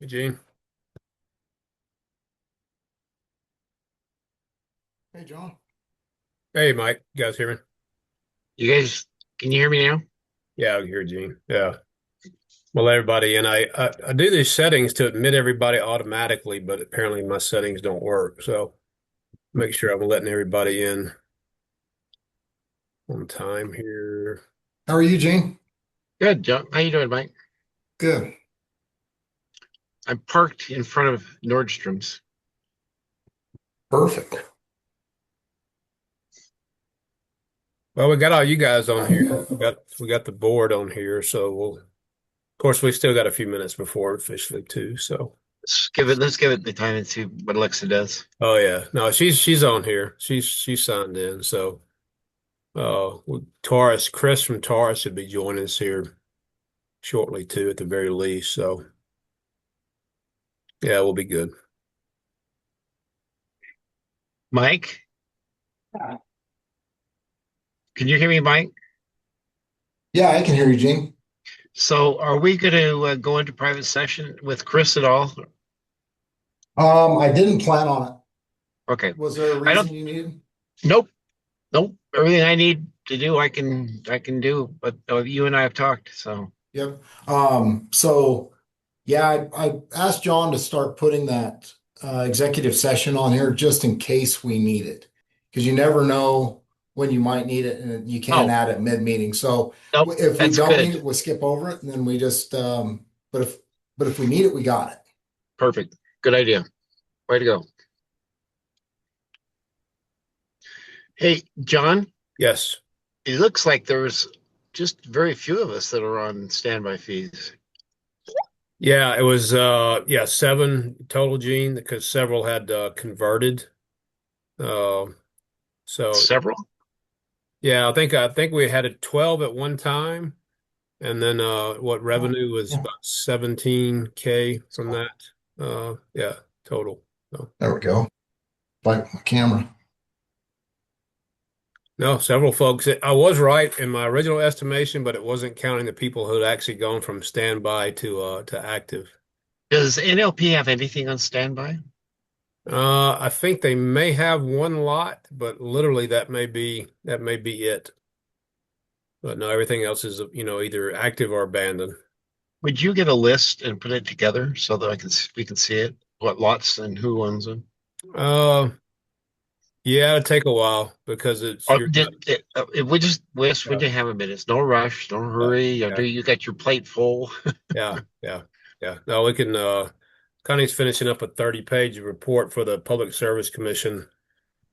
Hey, Gene. Hey, John. Hey, Mike. You guys hear me? You guys, can you hear me now? Yeah, I can hear Gene. Yeah. Well, everybody, and I do these settings to admit everybody automatically, but apparently my settings don't work. So make sure I'm letting everybody in on time here. How are you, Gene? Good, John. How you doing, Mike? Good. I'm parked in front of Nordstrom's. Perfect. Well, we got all you guys on here. We got the board on here, so of course, we still got a few minutes before officially too. So, Let's give it the time and see what Alexa does. oh yeah, no, she's on here. She's signed in. So, Taurus, Chris from Taurus should be joining us here shortly too, at the very least. So yeah, we'll be good. Mike, can you hear me, Mike? Yeah, I can hear you, Gene. So, are we going to go into private session with Chris at all? I didn't plan on it. Okay. Was there a I don't. reason you needed? Nope. Nope. Everything I need to do, I can do. But you and I have talked, so Yep. Yeah, I asked John to start putting that executive session on here just in case we need it, because you never know when you might need it, and you can't oh add it mid-meeting. So nope, if we that's don't need good. it, we'll skip over it, and then we just. But if we need it, we got it. Perfect. Good idea. Way to go. Hey, John. Yes. It looks like there's just very few of us that are on standby fees. Yeah, it was seven total, Gene, because several had converted. Uh, so Several? yeah, I think we had it 12 at one time, and then what Oh, revenue was yeah. about 17K from that. Yeah, total. So, There we go. Like my camera. no, several folks. I was right in my original estimation, but it wasn't counting the people who had actually gone from standby to active. Does NLP have anything on standby? I think they may have one lot, but literally that may be it. But no, everything else is either active or abandoned. Would you get a list and put it together so that we can see it, what lots and who owns them? Uh, yeah, it'll take a while because it's Or you're not. if we just Yeah, when you have a minute, it's no rush, don't yeah, hurry. yeah, You got your plate full. yeah, yeah, yeah. No, we can. Connie's finishing up a 30-page report for the Public Service Commission.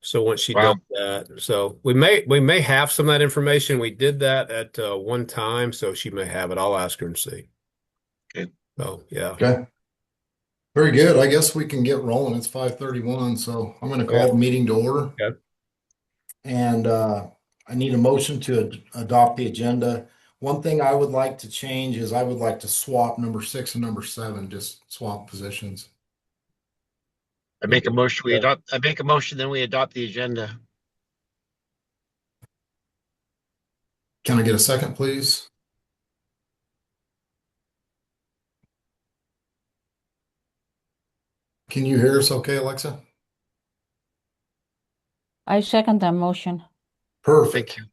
So once she does Wow. that, so we may have some of that information. We did that at one time, so she may have it. I'll ask her and see. Okay. Oh yeah, Okay. Very good. I guess we can get rolling. It's 5:31, so I'm going to yeah, call the meeting to order. yeah. And I need a motion to adopt the agenda. One thing I would like to change is I would like to swap number 6 and number 7, just swap positions. I make a motion. I make a motion. Then we adopt the agenda. Can I get a second, please? Can you hear us okay, Alexa? I second that motion. Thank Perfect. you.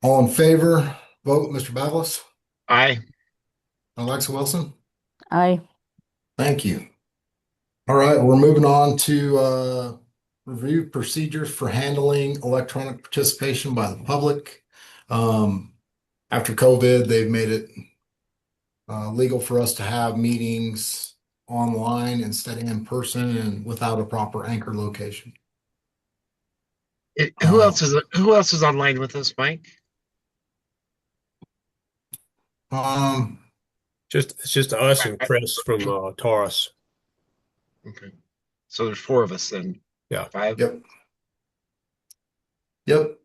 All in favor, vote Mr. Bavalos, Aye. Alexa Wilson. Aye. Thank you. All right, we're moving on to review procedures for handling electronic participation by the public. Um, After COVID, they've made it legal for us to have meetings online instead of in person and without a proper anchor location. Uh, Who else is online with us, Mike? um, It's just us and I- Chris from Taurus. Okay. So there's four of us then. Yeah. Five. yep, yep.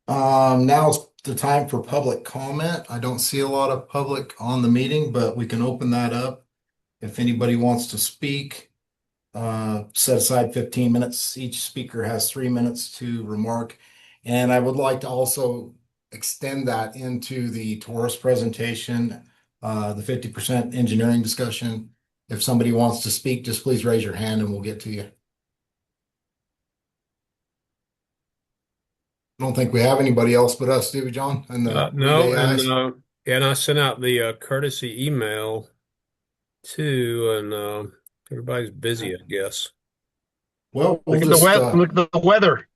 Now's the time for public comment. I don't see a lot of public on the meeting, but we can open that up. If anybody wants to speak, set aside 15 minutes. Each speaker has 3 minutes to remark. And I would like to also extend that into the Taurus presentation. the 50% engineering discussion. If somebody wants to speak, just please raise your hand and we'll get to you. I don't think we have anybody else but us, do we, John? And the lead No, AIs? and I sent out the courtesy email too, and everybody's busy, I guess. Well, we'll Look at the just weather. Look at the weather.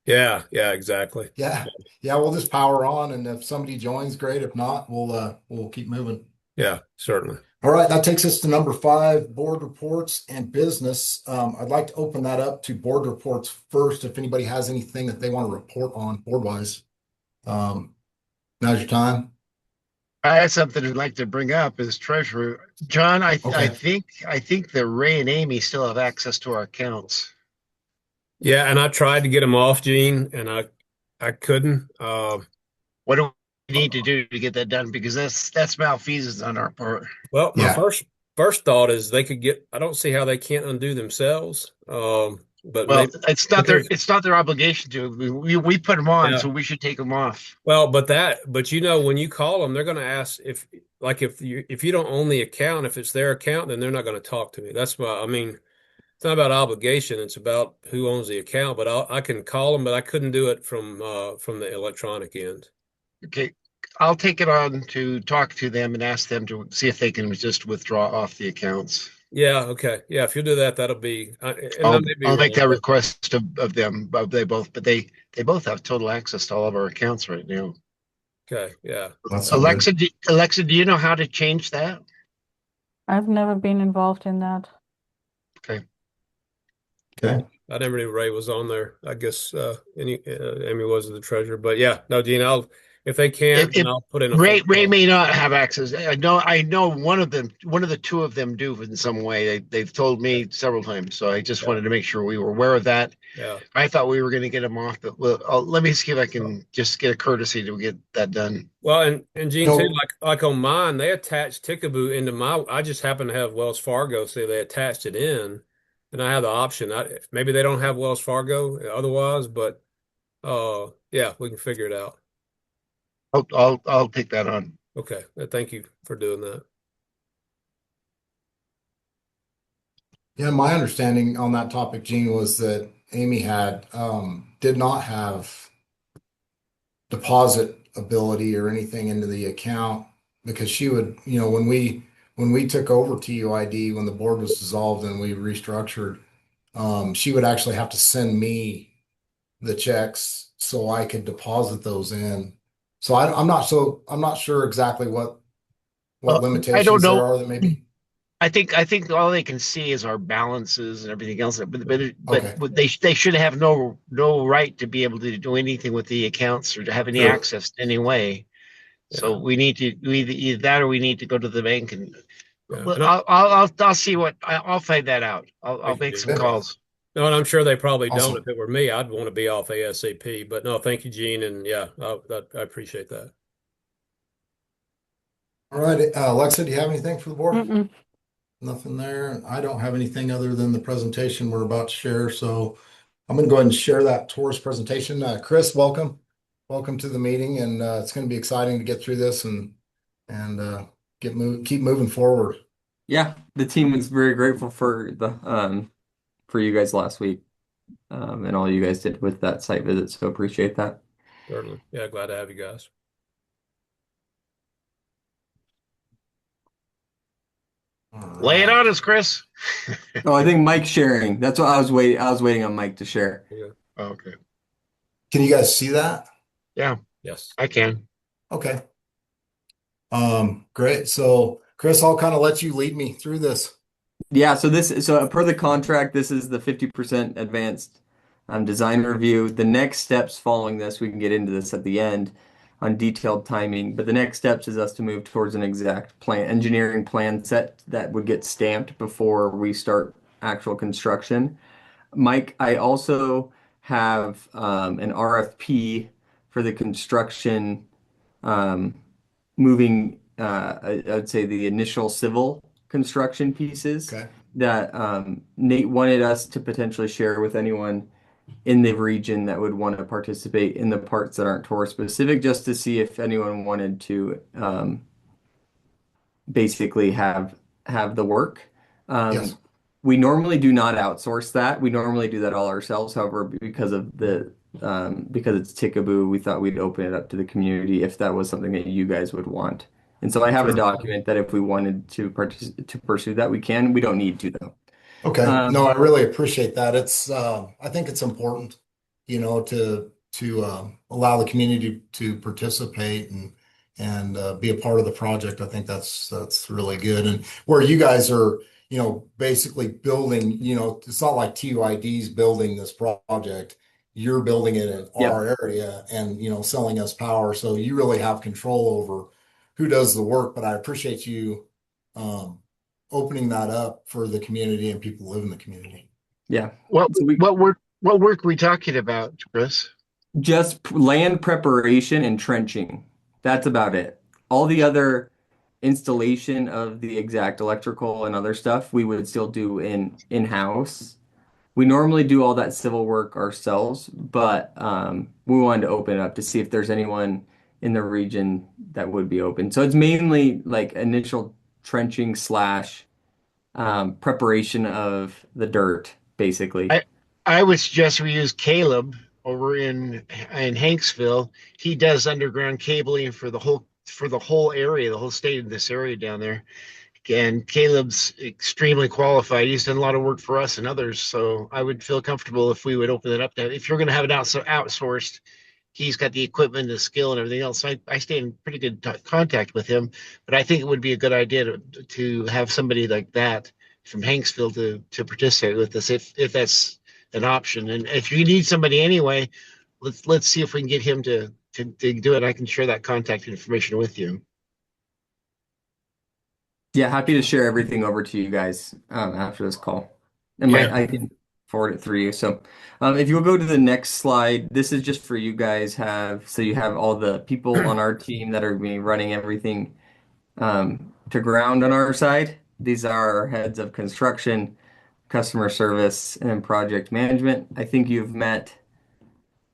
Yeah, yeah, exactly. yeah, yeah, we'll just power on, and if somebody joins, great. If not, we'll keep moving. Yeah, certainly. All right, that takes us to number 5, board reports and business. I'd like to open that up to board reports first. If anybody has anything that they want to report on board wise, now's your time. I had something I'd like to bring up as treasurer. John, Okay. I think that Ray and Amy still have access to our accounts. Yeah, and I tried to get them off, Gene, and I couldn't. What do we need to do to get that done? Because that's malfeasance on our part. Well, my Yeah. first thought is they could get. I don't see how they can't undo themselves. But Well, maybe, but there's it's not their obligation to. We put them on, yeah. so we should take them off. Well, but when you call them, they're going to ask if you don't own the account, if it's their account, then they're not going to talk to me. That's why I mean it's not about obligation; it's about who owns the account. But I can call them, but I couldn't do it from the electronic end. Okay, I'll take it on to talk to them and ask them to see if they can just withdraw off the accounts. Yeah, okay, yeah. If you do that, that'll be, and I may be I'll make wrong, that but request of them. But they both have total access to all of our accounts right now. okay, yeah. That's not good. Alexa, do you know how to change that? I've never been involved in that. Okay. Okay. I never knew Ray was on there. I guess Amy was the treasurer, but yeah, no, Dean, I'll if they can't, then If I'll put in a phone Ray call. may not have access. I know one of them, one of the two of them do in some way. They've told Yeah, me several times, so I just yeah, wanted to make sure we were aware of that. yeah. I thought we were going to get them off, but let me see if I can just get a courtesy to get that done. Well, and Gene too, No, like on mine, they attached Tickaboo into my. I just happen to have Wells Fargo, so they attached it in, and I have the option. Maybe they don't have Wells Fargo otherwise, but yeah, we can figure it out. I'll take that on. Okay, thank you for doing that. yeah, my understanding on that topic, Gene, was that Amy had did not have deposit ability or anything into the account because she would, when we took over TUID, when the board was dissolved and we restructured, she would actually have to send me the checks so I could deposit those in. So I'm not sure exactly what I don't limitations there know. are that maybe. I think all they can see is our balances and everything else. Okay. But they should have no right to be able to do anything with the accounts or to have any True. access in any way. So Yeah, we need to either that or we need to go to the bank and yeah. well, And I'll see what I'll find that out. I'll thank you, make Gene. some Yeah. calls. No, and I'm sure they probably don't. If Awesome. it were me, I'd want to be off ASAP. But no, thank you, Gene, and yeah, I appreciate that. All right. Alexa, do you have anything for the board? Mm-mm. Nothing there. I don't have anything other than the presentation we're about to share. So I'm going to go ahead and share that TORUS presentation. Chris, welcome. Welcome to the meeting. And it's going to be exciting to get through this and keep moving forward. Yeah, the team was very grateful for you guys last week, and all you guys did with that site visit. So appreciate that. Certainly. Yeah, glad to have you guys. All Lay it on right. us, Chris. Oh, I think Mike's sharing. That's what I was waiting. I was waiting on Mike to share. Yeah. Okay. Can you guys see that? Yeah, Yes. I can. Okay. Great. So Chris, I'll kind of let you lead me through this. Yeah. So per the contract, this is the 50% advanced design review. The next steps following this, we can get into this at the end on detailed timing. But the next steps is us to move towards an exact engineering plan set that would get stamped before we start actual construction. Mike, I also have an RFP for the construction, um, moving, I'd say the initial civil construction pieces Okay. that Nate wanted us to potentially share with anyone in the region that would want to participate in the parts that aren't TOR specific, just to see if anyone wanted to basically have the work. Yes. Um, we normally do not outsource that. We normally do that all ourselves. However, because it's Tickaboo, we thought we'd open it up to the community if that was something that you guys would want. And so I have a Sure. document that if we wanted to pursue that, we can. We don't need to though. Okay. No, Um, I really appreciate that. I think it's important, to allow the community to participate and be a part of the project. I think that's really good. And where you guys are, basically building, it's not like TUID's building this project. You're building it in yep. our area and, selling us power. So you really have control over who does the work. But I appreciate you um, opening that up for the community and people who live in the community. Yeah. What So we what work are we talking about, Chris? just land preparation and trenching. That's about it. All the other installation of the exact electrical and other stuff we would still do in-house. We normally do all that civil work ourselves, but we wanted to open it up to see if there's anyone in the region that would be open. So it's mainly like initial trenching slash preparation of the dirt, basically. I I would suggest we use Caleb over in Hanksville. He does underground cabling for the whole area, the whole state of this area down there. And Caleb's extremely qualified. He's done a lot of work for us and others. So I would feel comfortable if we would open it up to if you're going to have it outsourced. He's got the equipment, the skill, and everything else. I stay in pretty good contact with him, but I think it would be a good idea to have somebody like that from Hanksville to participate with us if that's an option. And if you need somebody anyway, let's see if we can get him to do it. I can share that contact information with you. Yeah, happy to share everything over to you guys after this call. And Okay. I can forward it through you. So if you'll go to the next slide, this is just for you guys so you have all the people on our team that are be running everything to ground on our side. These are our heads of construction, customer service, and project management. I think you've met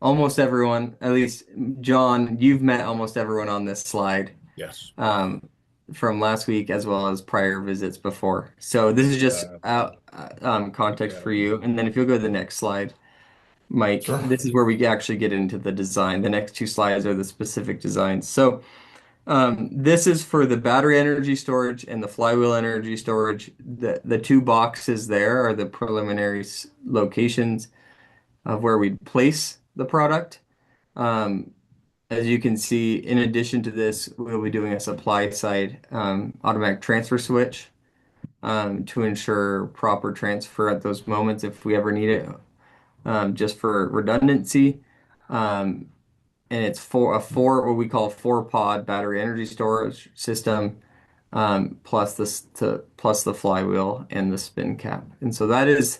almost everyone, at least John, you've met almost everyone on this slide Yes. um, from last week as well as prior visits before. So this is just context Yeah. for you. And then if you'll go to the next slide, Mike, Sure. this is where we actually get into the design. The next two slides are the specific designs. So this is for the battery energy storage and the flywheel energy storage. The two boxes there are the preliminary locations of where we'd place the product. Um, as you can see, in addition to this, we'll be doing a supply side automatic transfer switch to ensure proper transfer at those moments if we ever need it, just for redundancy. Um, and it's for what we call a four pod battery energy storage system, plus the flywheel and the spin cap. And so that is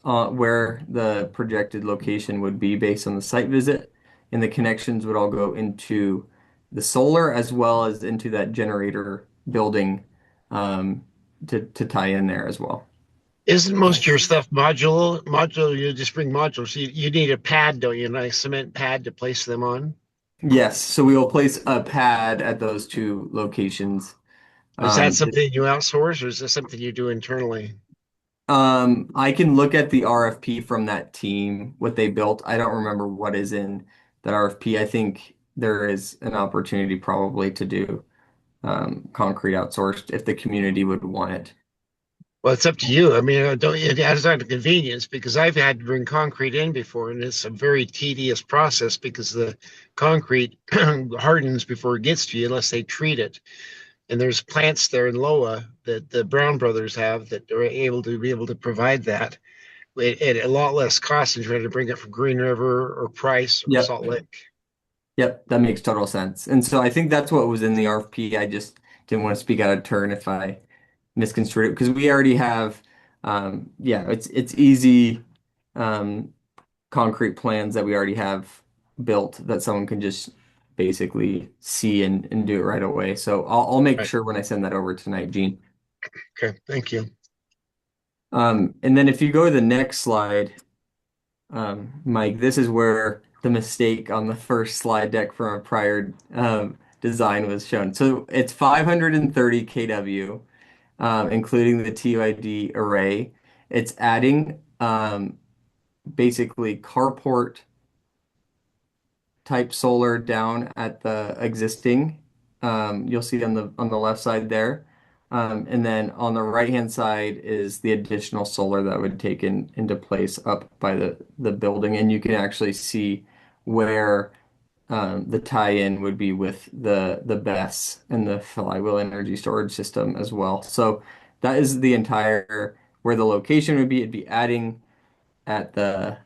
where the projected location would be based on the site visit, and the connections would all go into the solar as well as into that generator building um, to tie in there as well. Isn't most of Okay. your stuff modular? You just bring modules. You need a pad, don't you? A nice cement pad to place them on. Yes, so we will place a pad at those two locations. Is that Um, something you outsource, or is this something you do internally? I can look at the RFP from that team, what they built. I don't remember what is in that RFP. I think there is an opportunity probably to do concrete outsourced if the community would want it. Well, it's up to you. I mean, don't it adds on to convenience because I've had to bring concrete in before, and it's a very tedious process because the concrete hardens before it gets to you unless they treat it. And there's plants there in Loa that the Brown brothers have that are able to provide that at a lot less cost than trying to bring it from Green River or Price or Yep. Salt Lake. Yep, that makes total sense. And so I think that's what was in the RFP. I just didn't want to speak out of turn if I misconstrued it because we already have, yeah, it's easy concrete plans that we already have built that someone can just basically see and do it right away. So I'll make Right. sure when I send that over tonight, Gene. Okay. Thank you. And then if you go to the next slide, Mike, this is where the mistake on the first slide deck from a prior design was shown. So it's 530 kW, including the TUID array. It's adding basically carport type solar down at the existing. You'll see on the left side there. And then on the right-hand side is the additional solar that would take into place up by the building. And you can actually see where the tie-in would be with the BESS and the flywheel energy storage system as well. So that is the entire where the location would be. It'd be adding at the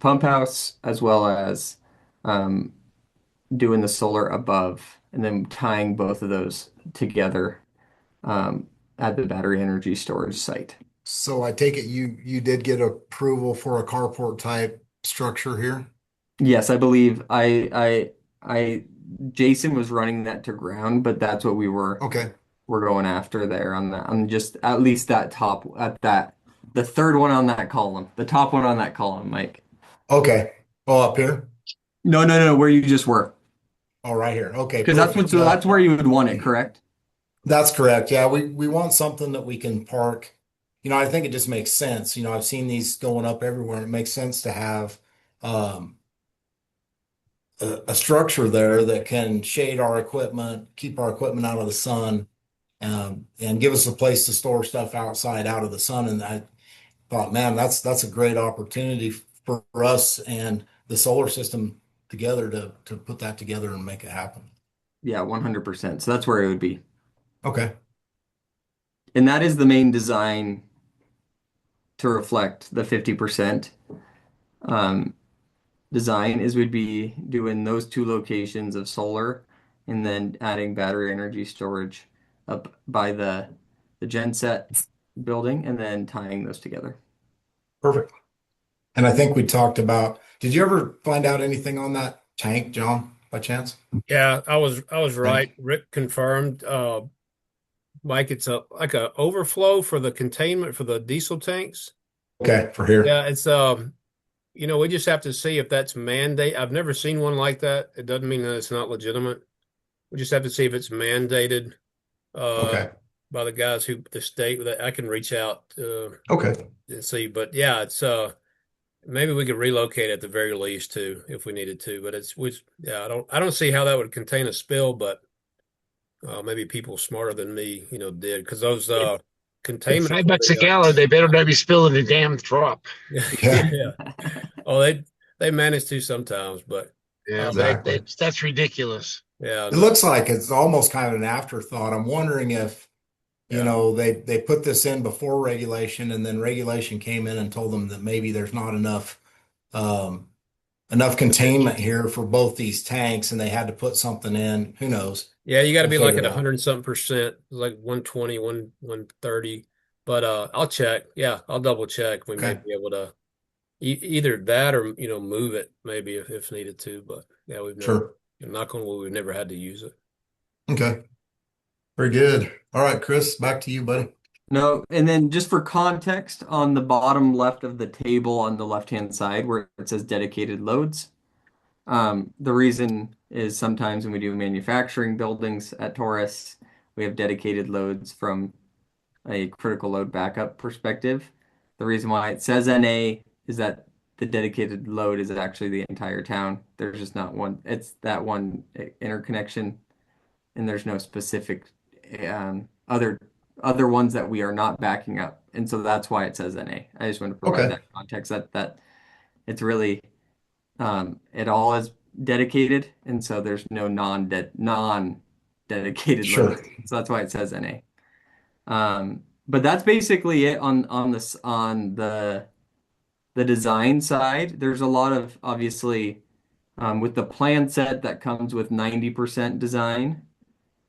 pump house as well as um, doing the solar above and then tying both of those together um, at the battery energy storage site. So I take it you did get approval for a carport type structure here? Yes, I believe I Jason was running that to ground, but that's what Okay. we're going after there on that on just at least that top at that the third one on that column, the top one on that column, Mike. Okay. Oh, up here? No, no, no, where you just were. Oh, right here. Okay, Because that's what perfect. so that's where you would want it, correct? That's correct. Yeah, we want something that we can park. I think it just makes sense. I've seen these going up everywhere. It makes sense to have um, a structure there that can shade our equipment, keep our equipment out of the sun, and give us a place to store stuff outside, out of the sun. And I thought, man, that's a great opportunity for us and the solar system together to put that together and make it happen. Yeah, 100%. So that's where it would be. Okay. And that is the main design to reflect the 50% um, design is we'd be doing those two locations of solar and then adding battery energy storage up by the genset building and then tying those together. Perfect. And I think we talked about, did you ever find out anything on that tank, John, by chance? Yeah, I was right. Tank. Rick confirmed. Mike, it's a overflow for the containment for the diesel tanks. Okay, for here. Yeah, it's we just have to see if that's mandate. I've never seen one like that. It doesn't mean that it's not legitimate. We just have to see if it's mandated uh Okay. by the guys who the state that I can reach out Okay. and see. But yeah, it's maybe we could relocate at the very least too if we needed to. But yeah, I don't see how that would contain a spill, but maybe people smarter than me, did because those At containment five for bucks a the gallon, they better not be spilling the damn drop. Yeah, yeah. Oh, they manage to sometimes, but Yeah, but exactly. that's ridiculous. yeah, It no. looks like it's almost kind of an afterthought. I'm wondering if, Yeah. they put this in before regulation and then regulation came in and told them that maybe there's not um, enough containment here for both these tanks and they had to put something in. Who knows? Yeah, you got to We'll be like figure at it 100 out. and something percent, like 120, 130. But I'll check. Yeah, I'll double check. We may Okay, be able to either that or move it maybe if needed to. But yeah, we've never, sure. knock on wood, we've never had to use it. Okay, very good. All right, Chris, back to you, buddy. No, and then just for context, on the bottom left of the table on the left-hand side where it says dedicated loads, the reason is sometimes when we do manufacturing buildings at TORUS, we have dedicated loads from a critical load backup perspective. The reason why it says NA is that the dedicated load is actually the entire town. There's just not one, it's that one interconnection, and there's no specific other ones that we are not backing up. And so that's why it says NA. I just want to provide Okay, that context that it's really it all is dedicated, and so there's no non-dedicated sure. loads. So that's why it says NA. But that's basically it on this on the design side. There's a lot of obviously with the plan set that comes with 90% design,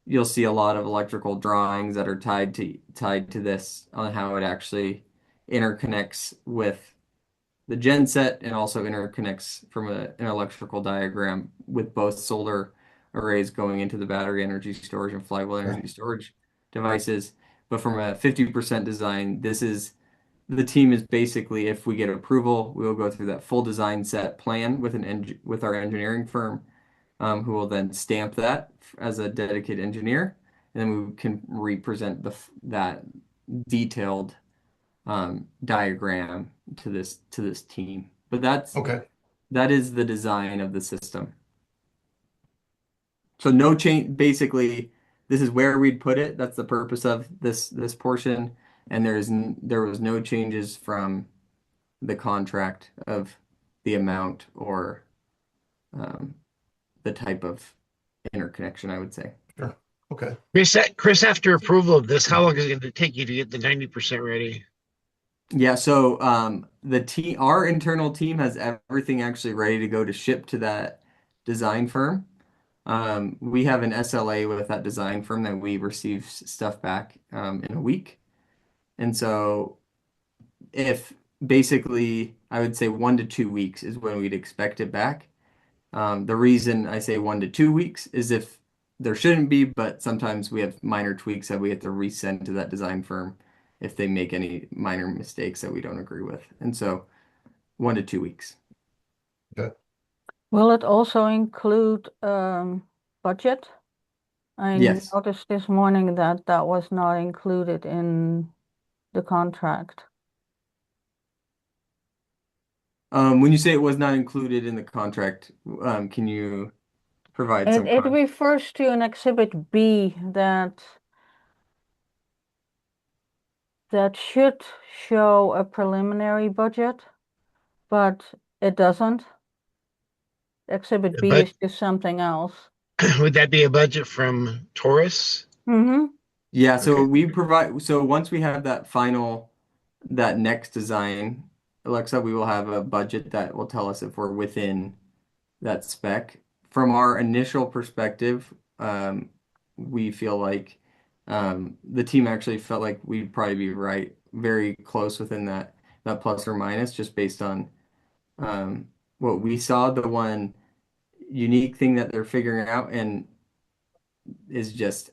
you'll see a lot of electrical drawings that are tied to this on how it actually interconnects with the genset and also interconnects from an electrical diagram with both solar arrays going into the battery energy storage and flywheel Okay, energy storage devices. But from a 50% design, this is the team is basically, if we get approval, we will go through that full design set plan with with our engineering firm who will then stamp that as a dedicated engineer, and then we can represent that detailed diagram to this team. But Okay. that is the design of the system. So no change. Basically, this is where we'd put it. That's the purpose of this portion, and there was no changes from the contract of the amount or um, the type of interconnection, I would say. Sure. Okay. Chris, after approval of this, how long is it going to take you to get the 90% ready? Yeah, so our internal team has everything actually ready to go to ship to that design firm. We have an SLA with that design firm that we receive stuff back in a week. And so if basically I would say 1 to 2 weeks is when we'd expect it back. The reason I say 1 to 2 weeks is if there shouldn't be, but sometimes we have minor tweaks that we have to resend to that design firm if they make any minor mistakes that we don't agree with. And so 1 to 2 weeks. Okay. Will it also include budget? I Yes. noticed this morning that that was not included in the contract. When you say it was not included in the contract, can you provide some It context? refers to an exhibit B that should show a preliminary budget, but it doesn't. Exhibit B But is just something else. would that be a budget from TORUS? Mm-hmm. Yeah, so Okay. once we have that next design, Alexa, we will have a budget that will tell us if we're within that spec. From our initial perspective, we feel like the team actually felt like we'd probably be right, very close within that plus or minus, just based on what we saw. The one unique thing that they're figuring out and is just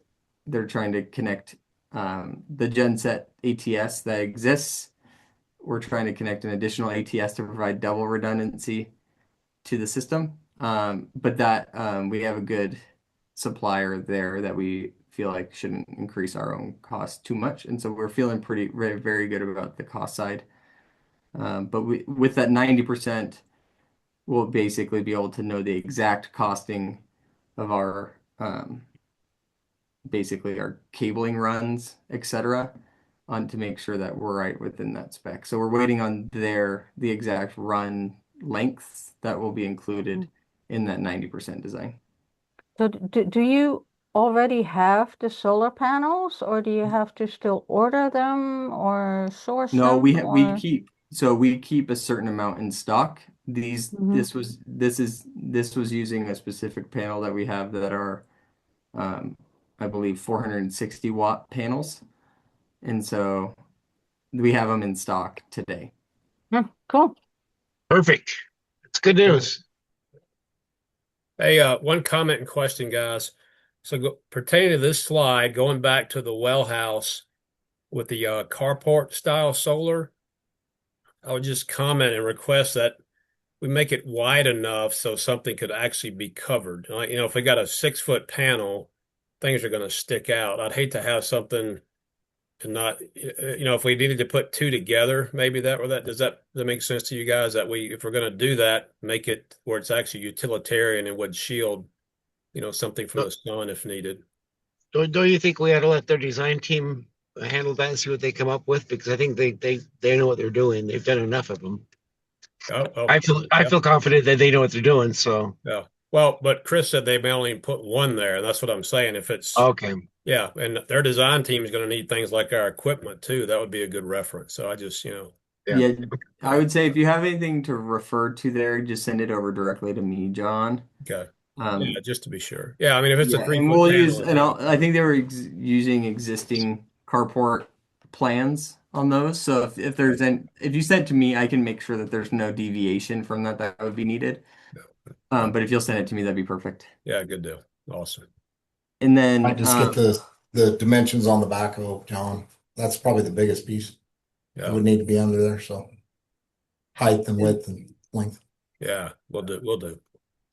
they're trying to connect the genset ATS that exists. We're trying to connect an additional ATS to provide double redundancy to the system. But that we have a good supplier there that we feel like shouldn't increase our own cost too much. And so we're feeling very, very good about the cost side. But with that 90%, we'll basically be able to know the exact costing of our basically our cabling runs, etc., on to make sure that we're right within that spec. So we're waiting on the exact run lengths that will be included in that 90% design. So do you already have the solar panels, or do you have to still order them or source No, them, we or? keep a certain amount in stock. Mhm. This was using a specific panel that we have that are I believe 460-watt panels. And so we have them in stock today. Cool. Perfect. That's good Cool. news. Hey, one comment and question, guys. So pertaining to this slide, going back to the well house with the carport style solar, I would just comment and request that we make it wide enough so something could actually be covered. Like, if we got a 6 foot panel, things are going to stick out. I'd hate to have something and not, if we needed to put two together, maybe does that make sense to you guys that if we're going to do that, make it where it's actually utilitarian and would shield, something from Don't, the sun if needed. don't you think we ought to let their design team handle that and see what they come up with? Because I think they know what they're doing. They've done enough of them. Oh, I yeah, feel confident that they know what they're doing. So yeah. Well, but Chris said they may only put one there. That's what I'm saying. If it's, okay. yeah, and their design team is going to need things like our equipment too. That would be a good reference. So I just, Yeah. Yeah, I yeah, would say if you have anything to refer to there, just send it over directly to me, John. okay. Yeah, Um, just to be sure. Yeah, I mean, if it's a yeah, three and foot we'll use, panel, it'd and be I think they were using existing carport plans on those. So if you send to me, I can make sure that there's no deviation from that would be needed. fine. But if you'll send it to me, that'd be perfect. Yeah, good deal. Awesome. And Might then, just get the dimensions on the backhoe, John. That's probably the biggest piece that Yeah, would need to be under there. So height and and- width and length. yeah, we'll do. We'll do.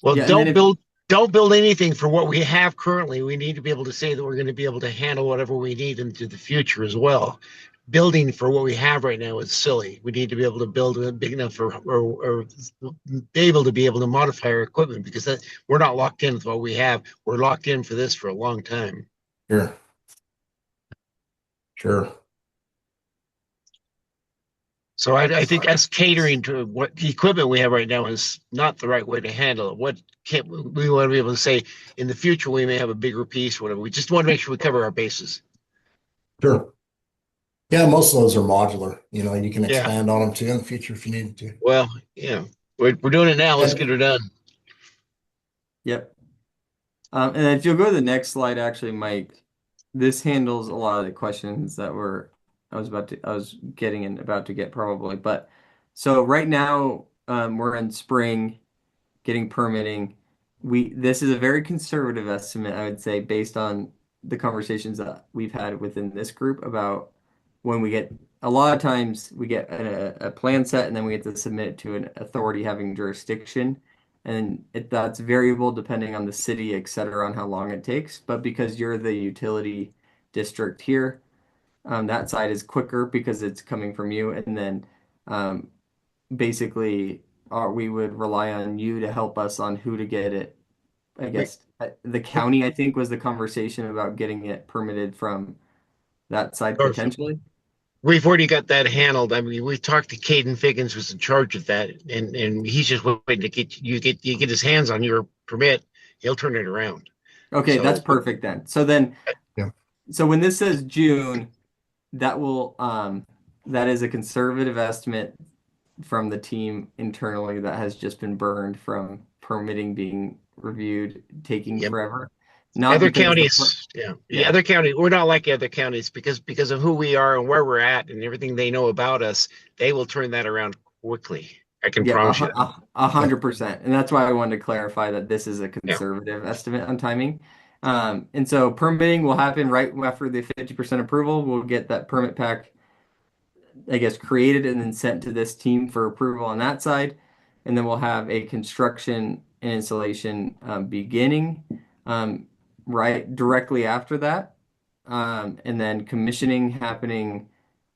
Well, yeah, and then don't if build don't build anything for what we have currently. We need to be able to say that we're going to be able to handle whatever we need into the future as well. Building for what we have right now is silly. We need to be able to build a big enough or be able to modify our equipment, because we're not locked in with what we have. We're locked in for this for a long time. Sure. Sure. So I think us catering to what the equipment we have right now is not the right way to handle it. We want to be able to say in the future we may have a bigger piece, whatever. We just want to make sure we cover our bases. Sure. Yeah, most of those are modular. You can Yeah. expand on them too in the future if you needed to. Well, yeah, we're doing it now. Let's get her done. Yep. And if you'll go to the next slide, actually, Mike, this handles a lot of the questions that I was getting and about to get probably. But so right now, we're in spring, getting permitting. This is a very conservative estimate, I would say, based on the conversations that we've had within this group about when we get a lot of times we get a plan set and then we get to submit it to an authority having jurisdiction. And that's variable depending on the city, et cetera, on how long it takes. But because you're the utility district here, that side is quicker because it's coming from you. And then um, basically, we would rely on you to help us on who to get it. I guess the county, I think, was the conversation about getting it permitted from that side potentially. We've already got that handled. I mean, we talked to Caden Figgins, who's in charge of that, and he's just waiting to get his hands on your permit. He'll turn it around. Okay, So- that's perfect then. So then, Yeah. so when this says June, that is a conservative estimate from the team internally that has just been burned from permitting being reviewed, taking Yep. forever. Not Other because counties, the other county, we're not like other counties because of who we are and where we're at and everything they know about us. They will turn that around quickly. I can Yeah, promise you. 100%. And that's why I wanted to clarify that this is a Yeah. conservative estimate on timing. And so permitting will happen right after the 50% approval. We'll get that permit pack, I guess, created and then sent to this team for approval on that side. And then we'll have a construction and installation beginning right directly after that. And then commissioning happening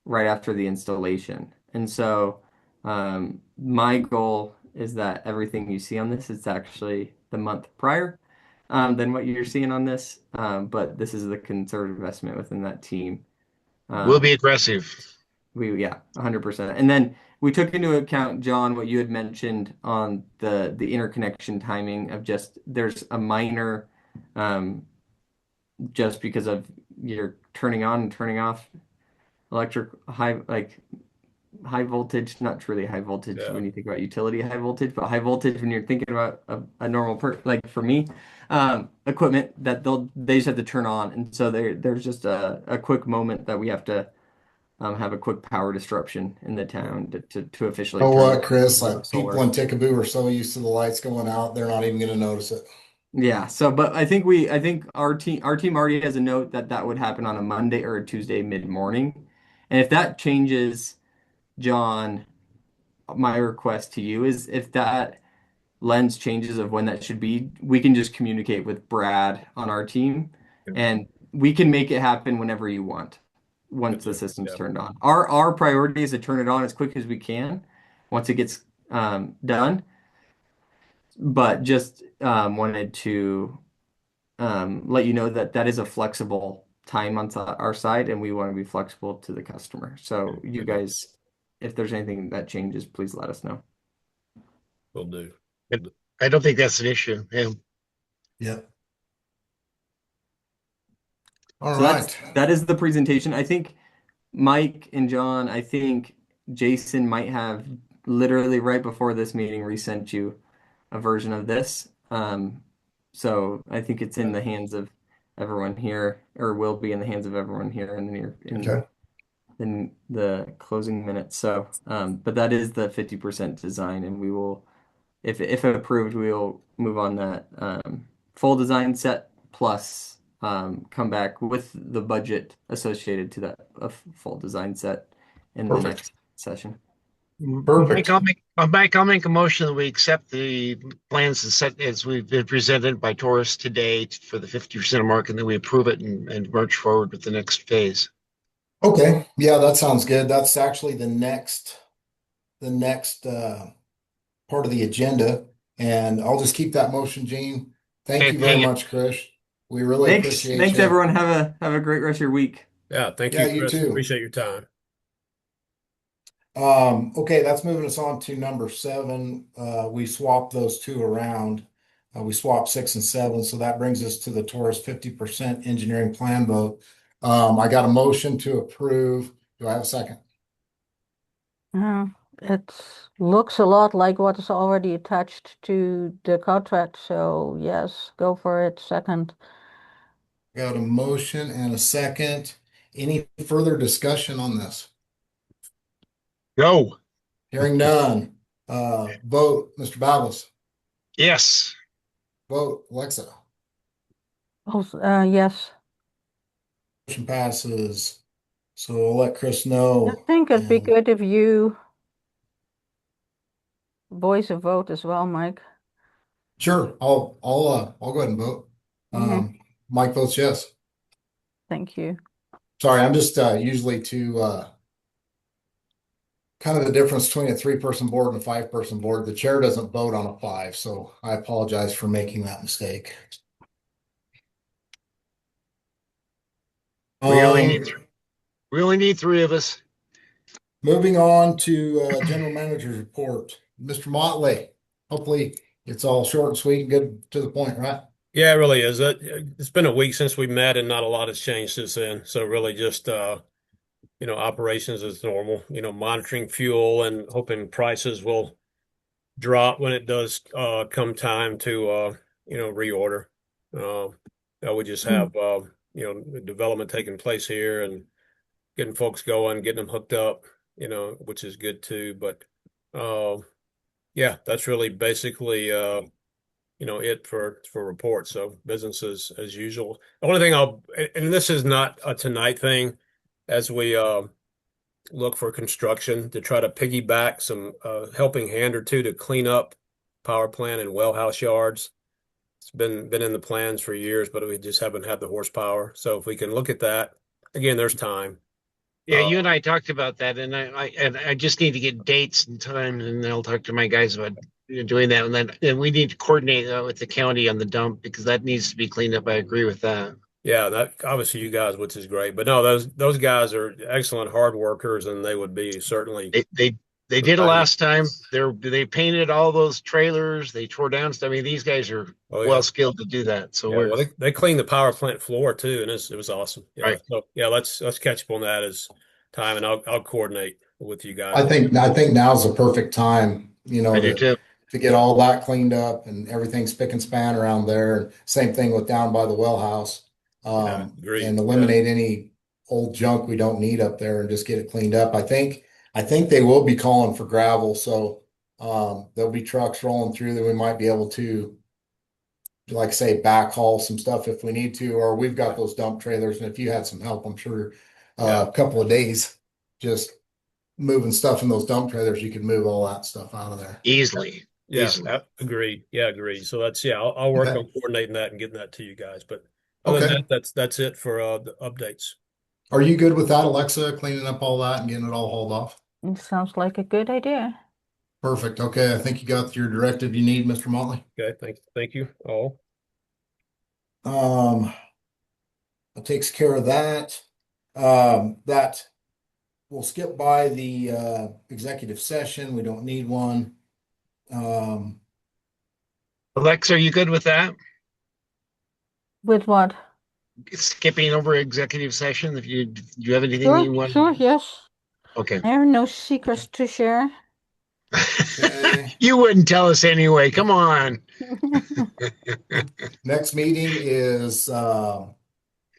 right after the installation. And so my goal is that everything you see on this is actually the month prior than what you're seeing on this. But this is the conservative estimate within that team. We'll be aggressive. Yeah, 100%. And then we took into account, John, what you had mentioned on the interconnection timing of just there's a minor just because of your turning on and turning off electric high voltage, not truly high voltage Yeah. when you think about utility high voltage, but high voltage when you're thinking about a normal like for me, equipment that they just have to turn on. And so there's just a quick moment that we have to have a quick power disruption in the town to officially Oh, turn what, on Chris? Like solar. people in Tickaboo are so used to the lights going out, they're not even going to notice it. Yeah, so but I think our team already has a note that would happen on a Monday or a Tuesday mid-morning. And if that changes, John, my request to you is if that lens changes of when that should be, we can just communicate with Brad on our team and we can make it happen whenever you want once the system's turned on. Our priority is to turn it on as quick as we can once it gets done. But just wanted to let you know that that is a flexible time on our side, and we want to be flexible to the customer. So you guys, if there's anything that changes, please let us know. Will do. I don't think that's an issue. Yeah. Yep. All So right. that is the presentation. I think Mike and John, I think Jason might have literally right before this meeting resent you a version of this. So I think it's in the hands of everyone here, or will be in the hands of everyone here in the Okay. in the closing minutes. So, but that is the 50% design, and we will, if approved, we will move on that full design set plus come back with the budget associated to that full design set in the Perfect. next session. Perfect. Mike, I'll make a motion that we accept the plans as set as we've been presented by TORUS today for the 50% mark, and then we approve it and march forward with the next phase. Okay, yeah, that sounds good. That's actually the next part of the agenda, and I'll just keep that motion, Gene. Thank Okay, you very hang it. much, Krish. We really Thanks. appreciate Thanks, you. everyone. Have a great rest of your week. Yeah, thank Yeah, you, you Chris. too. Appreciate your time. Okay, that's moving us on to number 7. We swapped those two around. We swapped 6 and 7, so that brings us to the Taurus 50% engineering plan vote. I got a motion to approve. Do I have a second? It looks a lot like what is already attached to the contract, so yes, go for it. Second. Got a motion and a second. Any further discussion on this? Go. Hearing none. Vote, Mr. Battles. Yes. Vote, Alexa. Also, yes. Motion passes. So I'll let Chris I know. think it'd be And good if you voice a vote as well, Mike. sure, I'll go ahead and vote. Mhm. Mike votes yes. Thank you. Sorry, I'm just usually too kind of the difference between a 3-person board and a 5-person board. The chair doesn't vote on a 5, so I apologize for making that mistake. We only need Um, we only need 3 of us. Moving on to general manager's report. Mr. Motley, hopefully it's all short and sweet and good to the point, right? Yeah, it really is. It's been a week since we met, and not a lot has changed since then. So really, just operations as normal. Monitoring fuel and hoping prices will drop when it does come time to reorder. Uh, we just Mm. have development taking place here and getting folks going, getting them hooked up. Which is good too. But uh, yeah, that's really basically it for reports. So business as usual. The only thing and this is not a tonight thing, as we look for construction to try to piggyback some helping hand or two to clean up power plant and well house yards. It's been in the plans for years, but we just haven't had the horsepower. So if we can look at that, again, there's time. Yeah, you and I talked about that, and I just need to get dates and times, and then I'll talk to my guys about doing that, and we need to coordinate with the county on the dump because that needs to be cleaned up. I agree with that. Yeah, that obviously you guys, which is great. But no, those guys are excellent hard workers, and they would be certainly They of did it value. last time. They painted all those trailers. They tore down stuff. I mean, these guys are Oh well yeah. skilled to do that. So Yeah, we're well, they cleaned the power plant floor too, and it was awesome. Yeah, right. so yeah, let's catch up on that as time, and I'll coordinate with you guys. I think now's the perfect time, I do too. to get all that cleaned up and everything spick and span around there. Same thing with down by the well house. Yeah, And agreed. Yeah, eliminate any old junk we don't need up there and just get it cleaned up. I think they will be calling for gravel, so there'll be trucks rolling through that we might be able to, like I say, backhaul some stuff if we need to, or we've got those dump trailers. And if you had some help, I'm sure yeah, a couple of days just moving stuff in those dump trailers, you could move all that stuff out of there. Easily, yeah. easily. Agreed. Yeah, agreed. So I'll work Okay. on coordinating that and getting that to you guys. But other than Okay. that, that's it for the updates. Are you good with that, Alexa, cleaning up all that and getting it all hauled off? It sounds like a good idea. Perfect. Okay. I think you got your directive you need, Mr. Motley. Okay, thank you all. Um, that takes care of that. That we'll skip by the executive session. We don't need one. Um, Alexa, are you good with that? With what? Skipping over executive session. If do you have anything that Sure, you want? sure, yes. Okay. There are no secrets to share. okay. You wouldn't tell us anyway. Come on. Next meeting is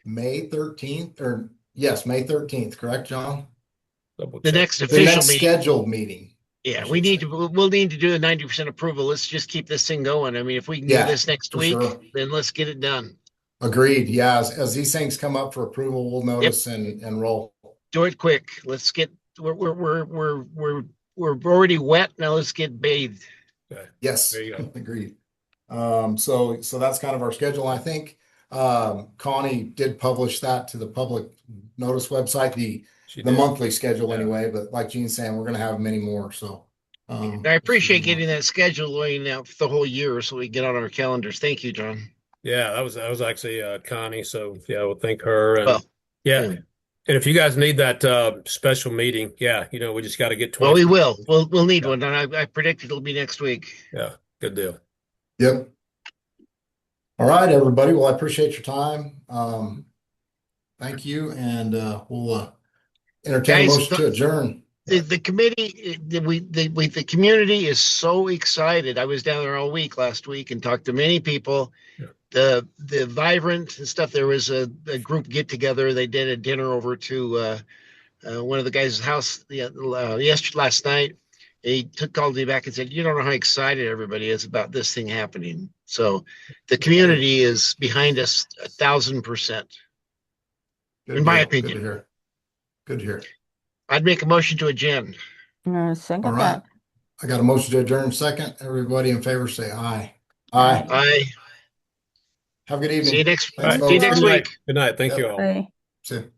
May 13th, or yes, May 13th, correct, John? Double The check. next The official next meeting. scheduled meeting, I Yeah, should say. we'll need to do a 90% approval. Let's just keep this thing going. I mean, if we can do Yeah, this next for week, sure. then let's get it done. Agreed. Yeah, as these things come up for approval, we'll Yep. notice and roll. Do it quick. Let's get we're we're already wet. Now let's get bathed. Okay. Yes, There you go. agreed. So that's kind of our schedule. I think Connie did publish that to the public notice website, She the did. monthly schedule Yeah. anyway. But like Gene's saying, we're going to have many more. So I appreciate getting that schedule laying out for the whole year so we get on our calendars. Thank you, John. Yeah, that was actually Connie. So yeah, we'll thank her. And Well, yeah. yeah. And if you guys need that special meeting, yeah, we just got to get Well, 20. we will. We'll need Yeah. one, and I predict it'll be next week. Yeah, good deal. Yep. All right, everybody. Well, I appreciate your time. Thank you, and we'll entertain a Guys, motion to adjourn. the committee, the community is so excited. I was down there all week last week and talked to many people. Yeah. The Vibrant and stuff. There was a group get together. They did a dinner over to one of the guys' house last night. He called me back and said, "You don't know how excited everybody is about this thing happening." So the community is behind us 1,000%. Good In my deal. opinion. Good to hear. Good to hear. I'd make a motion to adjourn. Second All right. that. I got a motion to adjourn second. Everybody in favor say aye. Aye. Aye. Have a good evening. See you next. Thanks, See you folks. next Good night. week. Good night. Thank Yep. you all. Bye. See you.